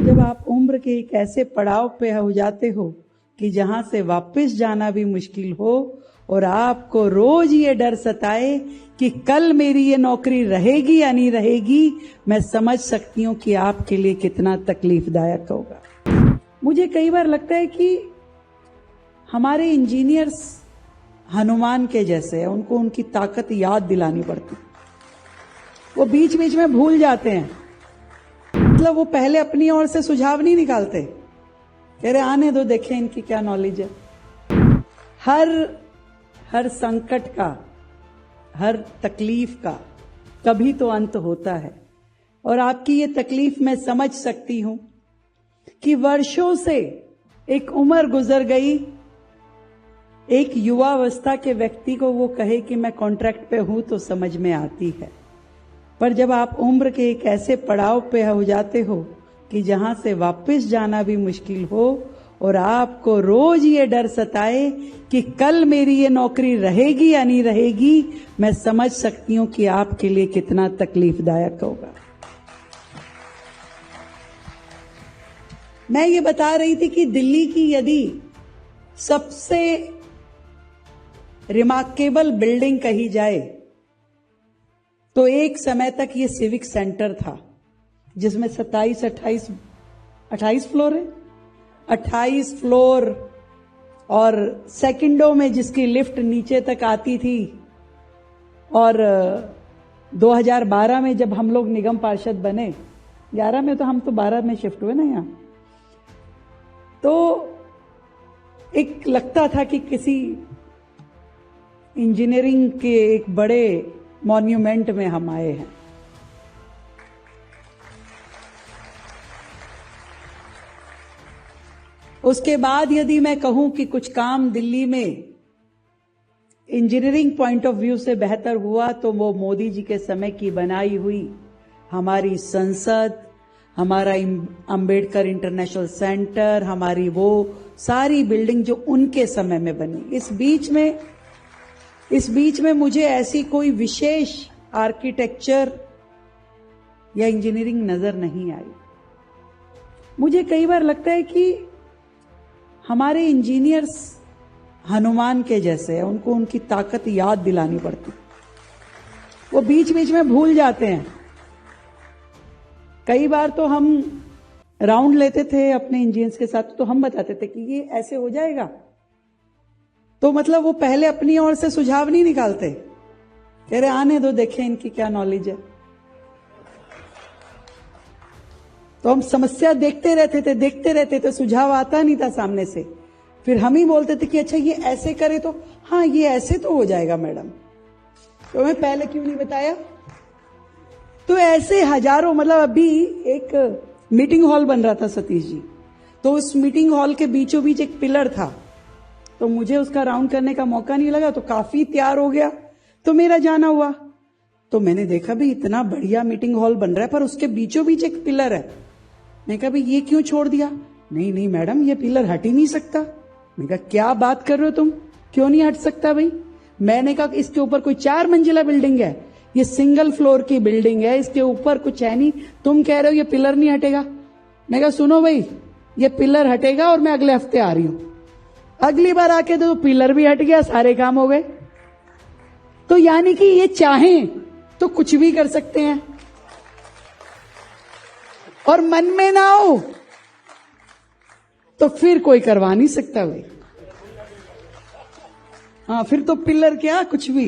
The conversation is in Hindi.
जब आप उम्र के एक ऐसे पड़ाव पे हो जाते हो कि जहां से वापस जाना भी मुश्किल हो और आपको रोज ये डर सताए कि कल मेरी ये नौकरी रहेगी या नहीं रहेगी, मैं समझ सकती हूं कि आपके लिए कितना तकलीफदायक होगा। मुझे कई बार लगता है कि हमारे इंजीनियर्स हनुमान के जैसे हैं, उनको उनकी ताकत याद दिलानी पड़ती। वो बीच बीच में भूल जाते हैं, मतलब वो पहले अपनी ओर से सुझाव नहीं निकालते, कह रहे आने दो, देखें इनकी क्या नॉलेज है। हर संकट का, हर तकलीफ का कभी तो अंत होता है। और आपकी ये तकलीफ मैं समझ सकती हूं कि वर्षों से एक उम्र गुजर गई, एक युवावस्था के व्यक्ति को वो कहे कि मैं कॉन्ट्रैक्ट पे हूं तो समझ में आती है, पर जब आप उम्र के एक ऐसे पड़ाव पे हो जाते हो कि जहां से वापस जाना भी मुश्किल हो और आपको रोज ये डर सताए कि कल मेरी ये नौकरी रहेगी या नहीं रहेगी, मैं समझ सकती हूं कि आपके लिए कितना तकलीफदायक होगा। मैं ये बता रही थी कि दिल्ली की यदि सबसे रिमार्केबल बिल्डिंग कही जाए तो एक समय तक ये सिविक सेंटर था, जिसमें 28 फ्लोर है, 28 फ्लोर, और सेकंडों में जिसकी लिफ्ट नीचे तक आती थी। और 2012 में जब हम लोग निगम पार्षद बने, 11 में तो हम तो 12 में शिफ्ट हुए ना यहाँ, तो एक लगता था कि किसी इंजीनियरिंग के एक बड़े मॉन्यूमेंट में हम आए हैं। उसके बाद यदि मैं कहूं कि कुछ काम दिल्ली में इंजीनियरिंग पॉइंट ऑफ व्यू से बेहतर हुआ, तो वो मोदी जी के समय की बनाई हुई हमारी संसद, हमारा अंबेडकर इंटरनेशनल सेंटर, हमारी वो सारी बिल्डिंग जो उनके समय में बनी। इस बीच में मुझे ऐसी कोई विशेष आर्किटेक्चर या इंजीनियरिंग नजर नहीं आई। मुझे कई बार लगता है कि हमारे इंजीनियर्स हनुमान के जैसे हैं, उनको उनकी ताकत याद दिलानी पड़ती। वो बीच बीच में भूल जाते हैं। कई बार तो हम राउंड लेते थे अपने इंजीनियर्स के साथ, तो हम बताते थे कि ये ऐसे हो जाएगा, तो मतलब वो पहले अपनी ओर से सुझाव नहीं निकालते, कह रहे आने दो, देखें इनकी क्या नॉलेज है। तो हम समस्या देखते रहते थे, सुझाव आता नहीं था सामने से। फिर हम ही बोलते थे कि अच्छा ये ऐसे करे तो, हाँ ये ऐसे तो हो जाएगा मैडम, तो मैं पहले क्यों नहीं बताया। तो ऐसे हजारों, मतलब अभी एक मीटिंग हॉल बन रहा था सतीश जी, तो उस मीटिंग हॉल के बीचों बीच एक पिलर था, तो मुझे उसका राउंड करने का मौका नहीं लगा, तो काफी तैयार हो गया, तो मेरा जाना हुआ। तो मैंने देखा भी इतना बढ़िया मीटिंग हॉल बन रहा है, पर उसके बीचों बीच एक पिलर है। मैं कहा भाई ये क्यों छोड़ दिया। नहीं मैडम, ये पिलर हट ही नहीं सकता। मैं कहा क्या बात कर रहे हो तुम, क्यों नहीं हट सकता भाई। मैंने कहा इसके ऊपर कोई 4 मंजिला बिल्डिंग है, ये सिंगल फ्लोर की बिल्डिंग है, इसके ऊपर कुछ है नहीं, तुम कह रहे हो ये पिलर नहीं हटेगा। मैं कहा सुनो भाई, ये पिलर हटेगा और मैं अगले हफ्ते आ रही हूं। अगली बार आके तो पिलर भी हट गया, सारे काम हो गए। तो यानी कि ये चाहें तो कुछ भी कर सकते हैं, और मन में ना हो तो फिर कोई करवा नहीं सकता भाई। हाँ, फिर तो पिलर क्या कुछ भी।